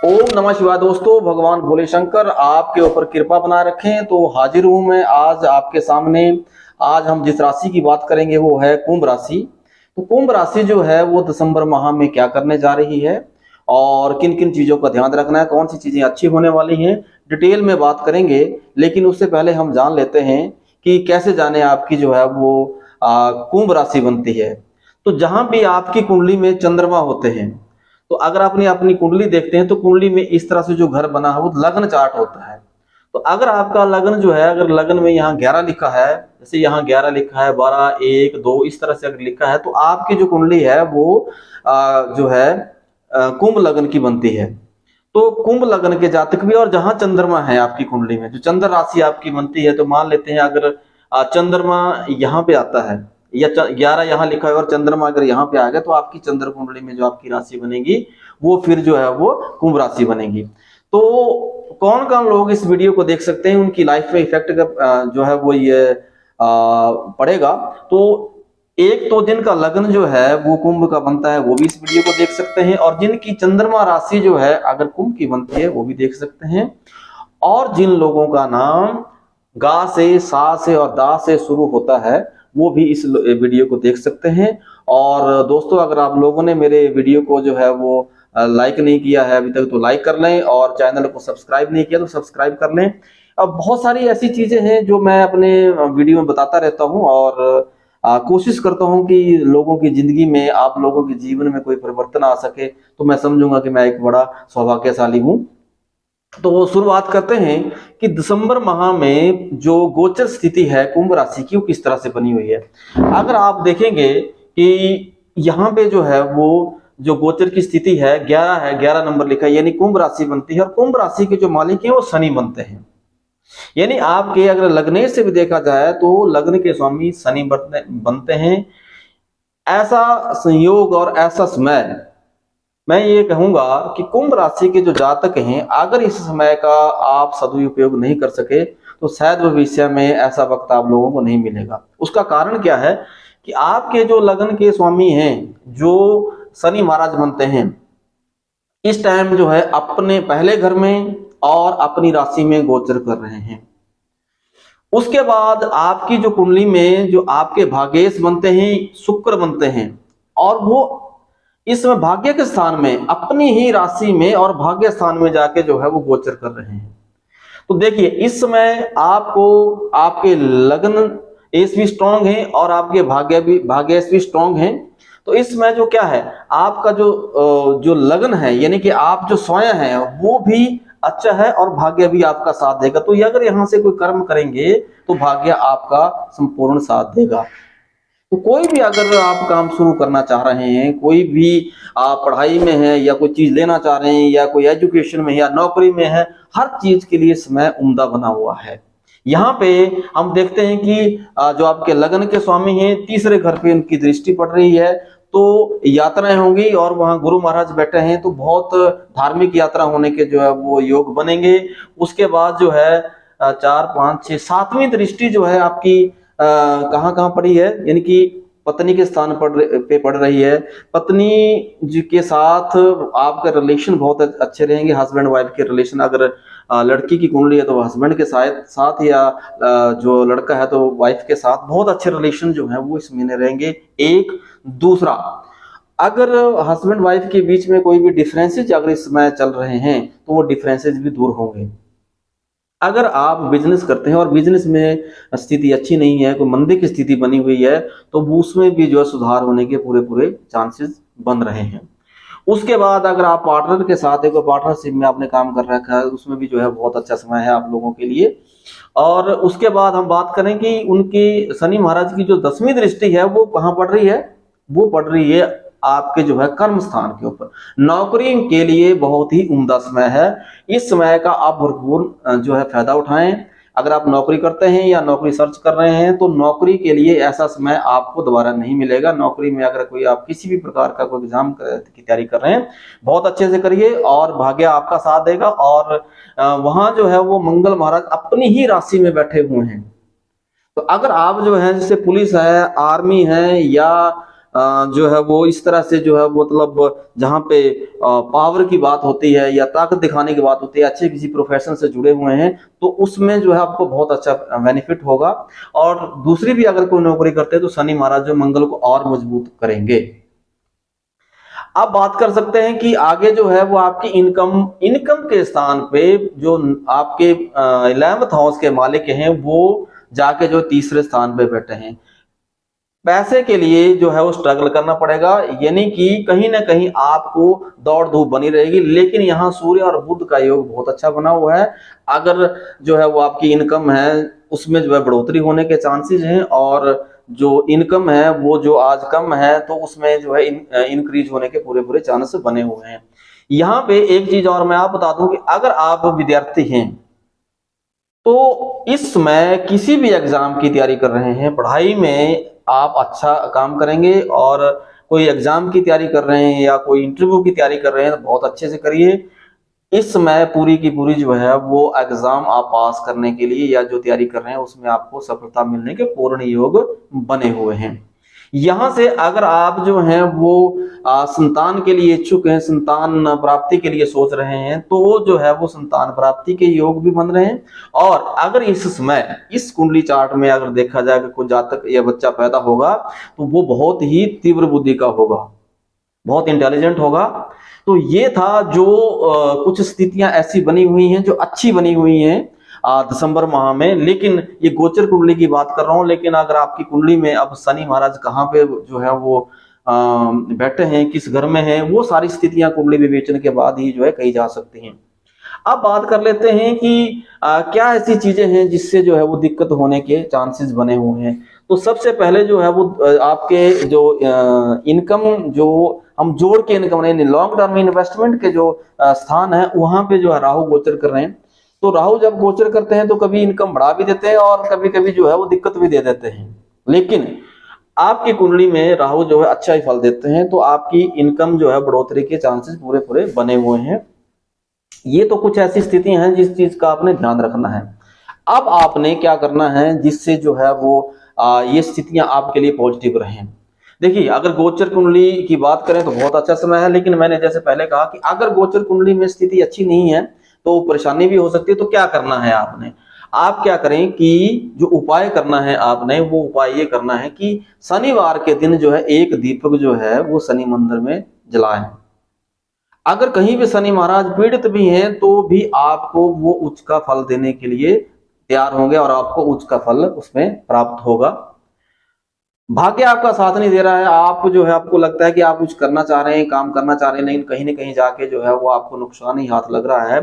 ओम नमः शिवाय। दोस्तों, भगवान भोले शंकर आपके ऊपर कृपा बनाए रखें। तो हाजिर हूं मैं आज आपके सामने। आज हम जिस राशि की बात करेंगे वो है कुंभ राशि। तो कुंभ राशि जो है वो दिसंबर माह में क्या करने जा रही है और किन किन चीजों का ध्यान रखना है, कौन सी चीजें अच्छी होने वाली हैं, डिटेल में बात करेंगे। लेकिन उससे पहले हम जान लेते हैं कि कैसे जाने आपकी जो है वो कुंभ राशि बनती है। तो जहां भी आपकी कुंडली में चंद्रमा होते हैं, तो अगर अपनी अपनी कुंडली देखते हैं तो कुंडली में इस तरह से जो घर बना है वो लग्न चार्ट होता है। तो अगर आपका लग्न जो है, अगर लग्न में यहाँ 11 लिखा है, जैसे यहाँ 11 लिखा है, 12, 1, 2 इस तरह से अगर लिखा है, तो आपकी जो कुंडली है वो जो है कुंभ लग्न की बनती है। तो कुंभ लग्न के जातक भी, और जहां चंद्रमा है आपकी कुंडली में, जो चंद्र राशि आपकी बनती है, तो मान लेते हैं अगर चंद्रमा यहाँ पे आता है या 11 यहाँ लिखा है और चंद्रमा अगर यहाँ पे आ गया, तो आपकी चंद्र कुंडली में जो आपकी राशि बनेगी वो फिर जो है वो कुंभ राशि बनेगी। तो कौन कौन लोग इस वीडियो को देख सकते हैं, उनकी लाइफ में इफेक्ट जो है वो ये पड़ेगा। तो एक तो जिनका लग्न जो है वो कुंभ का बनता है वो भी इस वीडियो को देख सकते हैं, और जिनकी चंद्रमा राशि जो है अगर कुंभ की बनती है वो भी देख सकते हैं। और जिन लोगों का नाम गा से, सा से और दा से शुरू होता है वो भी इस वीडियो को देख सकते हैं। और दोस्तों, अगर आप लोगों ने मेरे वीडियो को जो है वो लाइक नहीं किया है अभी तक, तो लाइक कर लें, और चैनल को सब्सक्राइब नहीं किया तो सब्सक्राइब कर लें। अब बहुत सारी ऐसी चीजें हैं जो मैं अपने वीडियो में बताता रहता हूं, और कोशिश करता हूं कि लोगों की जिंदगी में, आप लोगों के जीवन में कोई परिवर्तन आ सके, तो मैं समझूंगा कि मैं एक बड़ा सौभाग्यशाली हूं। तो शुरुआत करते हैं कि दिसंबर माह में जो गोचर स्थिति है कुंभ राशि की वो किस तरह से बनी हुई है। अगर आप देखेंगे कि यहाँ पे जो है वो जो गोचर की स्थिति है 11 है, 11 नंबर लिखा है, यानी कुंभ राशि बनती है। और कुंभ राशि के जो मालिक हैं वो शनि बनते हैं। यानी आपके अगर लग्न से भी देखा जाए तो लग्न के स्वामी शनि बनते हैं। ऐसा संयोग और ऐसा समय, मैं ये कहूंगा कि कुंभ राशि के जो जातक हैं, अगर इस समय का आप सदुपयोग नहीं कर सके तो शायद भविष्य में ऐसा वक्त आप लोगों को नहीं मिलेगा। उसका कारण क्या है कि आपके जो लग्न के स्वामी हैं, जो शनि महाराज बनते हैं, इस टाइम जो है अपने पहले घर में और अपनी राशि में गोचर कर रहे हैं। उसके बाद आपकी जो कुंडली में जो आपके भाग्येश बनते हैं, शुक्र बनते हैं, और वो इस समय भाग्य के स्थान में, अपनी ही राशि में और भाग्य स्थान में जाके जो है वो गोचर कर रहे हैं। तो देखिए, इस समय आपको आपके लग्न एस भी स्ट्रांग है और आपके भाग्य भी स्ट्रांग है। तो इस समय जो क्या है, आपका जो लग्न है, यानी कि आप जो स्वयं है वो भी अच्छा है और भाग्य भी आपका साथ देगा। तो ये अगर यहाँ से कोई कर्म करेंगे तो भाग्य आपका संपूर्ण साथ देगा। तो कोई भी अगर आप काम शुरू करना चाह रहे हैं, कोई भी आप पढ़ाई में है या कोई चीज लेना चाह रहे हैं या कोई एजुकेशन में या नौकरी में है, हर चीज के लिए समय उम्दा बना हुआ है। यहाँ पे हम देखते हैं कि जो आपके लग्न के स्वामी हैं, तीसरे घर पे उनकी दृष्टि पड़ रही है, तो यात्राएं होंगी और वहां गुरु महाराज बैठे हैं, तो बहुत धार्मिक यात्रा होने के जो है वो योग बनेंगे। उसके बाद जो है 4, 5, 6, 7वीं दृष्टि जो है आपकी कहाँ कहाँ पड़ी है, यानी कि पत्नी के स्थान पे पड़ रही है। पत्नी जी के साथ आपके रिलेशन बहुत अच्छे रहेंगे, हस्बैंड वाइफ के रिलेशन। अगर लड़की की कुंडली है तो हस्बैंड के साथ या जो लड़का है तो वाइफ के साथ बहुत अच्छे रिलेशन जो है वो इस महीने रहेंगे। एक दूसरा, अगर हस्बैंड वाइफ के बीच में कोई भी डिफरेंसेज अगर इस समय चल रहे हैं तो वो डिफरेंसेज भी दूर होंगे। अगर आप बिजनेस करते हैं और बिजनेस में स्थिति अच्छी नहीं है, कोई मंदी की स्थिति बनी हुई है, तो उसमें भी जो है सुधार होने के पूरे चांसेस बन रहे हैं। उसके बाद अगर आप पार्टनर के साथ एक पार्टनरशिप में आपने काम कर रखा है, उसमें भी जो है बहुत अच्छा समय है आप लोगों के लिए। और उसके बाद हम बात करें कि उनकी शनि महाराज की जो 10वीं दृष्टि है वो कहाँ पड़ रही है, वो पड़ रही है आपके जो है कर्म स्थान के ऊपर। नौकरी के लिए बहुत ही उम्दा समय है। इस समय का आप भरपूर जो है फायदा उठाएं। अगर आप नौकरी करते हैं या नौकरी सर्च कर रहे हैं तो नौकरी के लिए ऐसा समय आपको दोबारा नहीं मिलेगा। नौकरी में अगर कोई आप किसी भी प्रकार का कोई एग्जाम की तैयारी कर रहे हैं, बहुत अच्छे से करिए और भाग्य आपका साथ देगा। और वहां जो है वो मंगल महाराज अपनी ही राशि में बैठे हुए हैं। तो अगर आप जो है जैसे पुलिस है, आर्मी है, या जो है वो इस तरह से जो है मतलब जहाँ पे पावर की बात होती है या ताकत दिखाने की बात होती है, अच्छे किसी प्रोफेशन से जुड़े हुए हैं, तो उसमें जो है आपको बहुत अच्छा बेनिफिट होगा। और दूसरी भी अगर कोई नौकरी करते हैं तो शनि महाराज जो मंगल को और मजबूत करेंगे। अब बात कर सकते हैं कि आगे जो है वो आपकी इनकम के स्थान पे जो आपके 11th हाउस के मालिक हैं वो जाके जो तीसरे स्थान पे बैठे हैं। पैसे के लिए जो है वो स्ट्रगल करना पड़ेगा, यानी कि कहीं ना कहीं आपको दौड़ धूप बनी रहेगी। लेकिन यहाँ सूर्य और बुध का योग बहुत अच्छा बना हुआ है। अगर जो है वो आपकी इनकम है उसमें जो है बढ़ोतरी होने के चांसेस हैं, और जो इनकम है वो जो आज कम है तो उसमें जो है इंक्रीज होने के पूरे पूरे चांस बने हुए हैं। यहाँ पे एक चीज और मैं आप बता दूं कि अगर आप विद्यार्थी हैं तो इस समय किसी भी एग्जाम की तैयारी कर रहे हैं, पढ़ाई में आप अच्छा काम करेंगे, और कोई एग्जाम की तैयारी कर रहे हैं या कोई इंटरव्यू की तैयारी कर रहे हैं तो बहुत अच्छे से करिए। इस समय पूरी की पूरी जो है वो एग्जाम आप पास करने के लिए या जो तैयारी कर रहे हैं उसमें आपको सफलता मिलने के पूर्ण योग बने हुए हैं। यहां से अगर आप जो हैं वो संतान के लिए इच्छुक हैं, संतान प्राप्ति के लिए सोच रहे हैं, तो वो जो है वो संतान प्राप्ति के योग भी बन रहे हैं। और अगर इस समय इस कुंडली चार्ट में अगर देखा जाए कि कोई जातक या बच्चा पैदा होगा तो वो बहुत ही तीव्र बुद्धि का होगा, बहुत इंटेलिजेंट होगा। तो ये था जो कुछ स्थितियां ऐसी बनी हुई हैं जो अच्छी बनी हुई हैं दिसंबर माह में। लेकिन ये गोचर कुंडली की बात कर रहा हूं, लेकिन अगर आपकी कुंडली में अब शनि महाराज कहाँ पे जो है वो बैठे हैं, किस घर में हैं, वो सारी स्थितियां कुंडली विवेचन के बाद ही जो है कही जा सकती हैं। अब बात कर लेते हैं कि क्या ऐसी चीजें हैं जिससे जो है वो दिक्कत होने के चांसेस बने हुए हैं। तो सबसे पहले जो है वो आपके जो इनकम जो हम जोड़ के इनकम यानी लॉन्ग टर्म इन्वेस्टमेंट के जो स्थान है वहां पे जो है राहु गोचर कर रहे हैं। तो राहु जब गोचर करते हैं तो कभी इनकम बढ़ा भी देते हैं और कभी कभी जो है वो दिक्कत भी दे देते हैं। लेकिन आपकी कुंडली में राहु जो है अच्छा ही फल देते हैं, तो आपकी इनकम जो है बढ़ोतरी के चांसेस पूरे पूरे बने हुए हैं। ये तो कुछ ऐसी स्थितियां हैं जिस चीज का आपने ध्यान रखना है। अब आपने क्या करना है जिससे जो है वो ये स्थितियां आपके लिए पॉजिटिव रहें। देखिए, अगर गोचर कुंडली की बात करें तो बहुत अच्छा समय है, लेकिन मैंने जैसे पहले कहा कि अगर गोचर कुंडली में स्थिति अच्छी नहीं है तो परेशानी भी हो सकती है। तो क्या करना है आपने, आप क्या करें कि जो उपाय करना है आपने वो उपाय ये करना है कि शनिवार के दिन जो है एक दीपक जो है वो शनि मंदिर में जलाएं। अगर कहीं भी शनि महाराज पीड़ित भी हैं तो भी आपको वो उच्च का फल देने के लिए तैयार होंगे और आपको उच्च का फल उसमें प्राप्त होगा। भाग्य आपका साथ नहीं दे रहा है, आप जो है आपको लगता है कि आप कुछ करना चाह रहे हैं, काम करना चाह रहे हैं, लेकिन कहीं ना कहीं जाके जो है वो आपको नुकसान ही हाथ लग रहा है।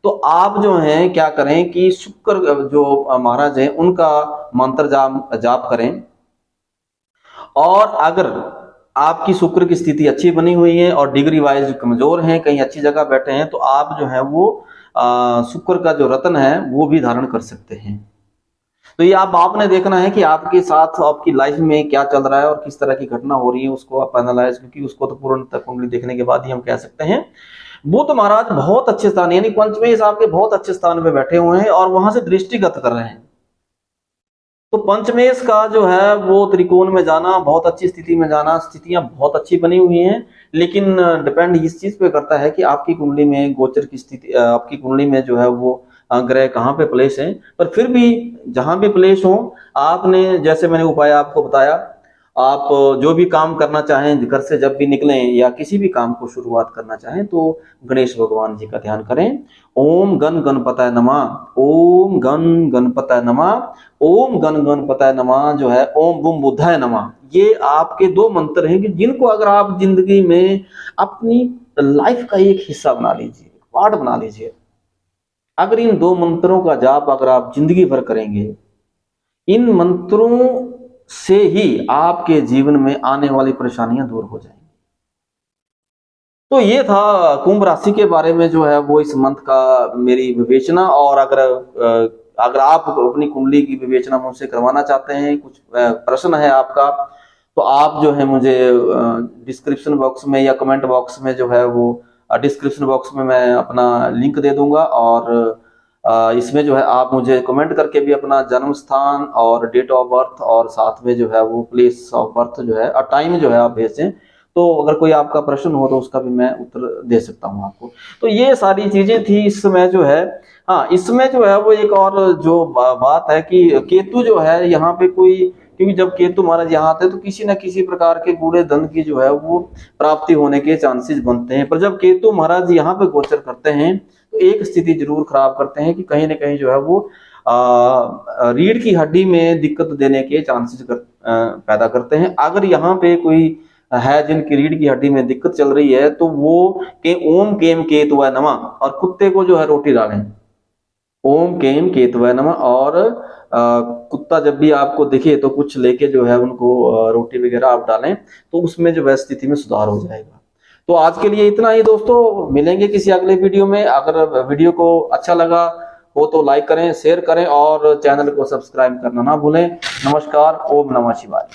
तो आप जो है क्या करें कि शुक्र जो महाराज हैं उनका मंत्र जाप करें। और अगर आपकी शुक्र की स्थिति अच्छी बनी हुई है और डिग्री वाइज कमजोर हैं, कहीं अच्छी जगह बैठे हैं, तो आप जो है वो शुक्र का जो रत्न है वो भी धारण कर सकते हैं। तो ये आपने देखना है कि आपके साथ आपकी लाइफ में क्या चल रहा है और किस तरह की घटना हो रही है, उसको आप एनालाइज, क्योंकि उसको तो पूर्णतः कुंडली देखने के बाद ही हम कह सकते हैं। बुध महाराज बहुत अच्छे स्थान यानी पंचमेश आपके बहुत अच्छे स्थान पे बैठे हुए हैं और वहां से दृष्टिगत कर रहे हैं। तो पंचमेश का जो है वो त्रिकोण में जाना, बहुत अच्छी स्थिति में जाना, स्थितियां बहुत अच्छी बनी हुई हैं। लेकिन डिपेंड इस चीज पे करता है कि आपकी कुंडली में गोचर की स्थिति, आपकी कुंडली में जो है वो ग्रह कहाँ पे प्लेस है। पर फिर भी जहां भी प्लेस हो, आपने जैसे मैंने उपाय आपको बताया, आप जो भी काम करना चाहें, घर से जब भी निकलें या किसी भी काम को शुरुआत करना चाहें तो गणेश भगवान जी का ध्यान करें। ओम गण गणपताय नमः, ओम गण गणपताय नमः, ओम गण गणपताय नमः जो है ओम बुम बुद्धाय नमः। ये आपके दो मंत्र हैं कि जिनको अगर आप जिंदगी में अपनी लाइफ का एक हिस्सा बना लीजिए, पार्ट बना लीजिए। अगर इन दो मंत्रों का जाप अगर आप जिंदगी भर करेंगे, इन मंत्रों से ही आपके जीवन में आने वाली परेशानियां दूर हो जाएंगी। तो ये था कुंभ राशि के बारे में जो है वो इस मंथ का मेरी विवेचना। और अगर आप अपनी कुंडली की विवेचना मुझसे करवाना चाहते हैं, कुछ प्रश्न है आपका, तो आप जो है मुझे डिस्क्रिप्शन बॉक्स में या कमेंट बॉक्स में जो है वो डिस्क्रिप्शन बॉक्स में मैं अपना लिंक दे दूंगा, और इसमें जो है आप मुझे कमेंट करके भी अपना जन्म स्थान और डेट ऑफ बर्थ और साथ में जो है वो प्लेस ऑफ बर्थ जो है और टाइम जो है आप भेजें, तो अगर कोई आपका प्रश्न हो तो उसका भी मैं उत्तर दे सकता हूँ आपको। तो ये सारी चीजें थी इसमें जो है। हाँ, इसमें जो है वो एक और जो बात है कि केतु जो है यहाँ पे कोई, क्योंकि जब केतु महाराज यहाँ आते हैं तो किसी न किसी प्रकार के गूढ़े धन की जो है वो प्राप्ति होने के चांसेस बनते हैं। पर जब केतु महाराज यहाँ पे गोचर करते हैं तो एक स्थिति जरूर खराब करते हैं कि कहीं ना कहीं जो है वो रीढ़ की हड्डी में दिक्कत देने के चांसेस पैदा करते हैं। अगर यहाँ पे कोई है जिनकी रीढ़ की हड्डी में दिक्कत चल रही है तो वो के ओम केम केतुवाय नमः और कुत्ते को जो है रोटी डालें, ओम केम केतुवाय नमः। और कुत्ता जब भी आपको दिखे तो कुछ लेके जो है उनको रोटी वगैरह आप डालें, तो उसमें जो है स्थिति में सुधार हो जाएगा। तो आज के लिए इतना ही दोस्तों, मिलेंगे किसी अगले वीडियो में। अगर वीडियो को अच्छा लगा हो तो लाइक करें, शेयर करें और चैनल को सब्सक्राइब करना ना भूलें। नमस्कार, ओम नमः शिवाय।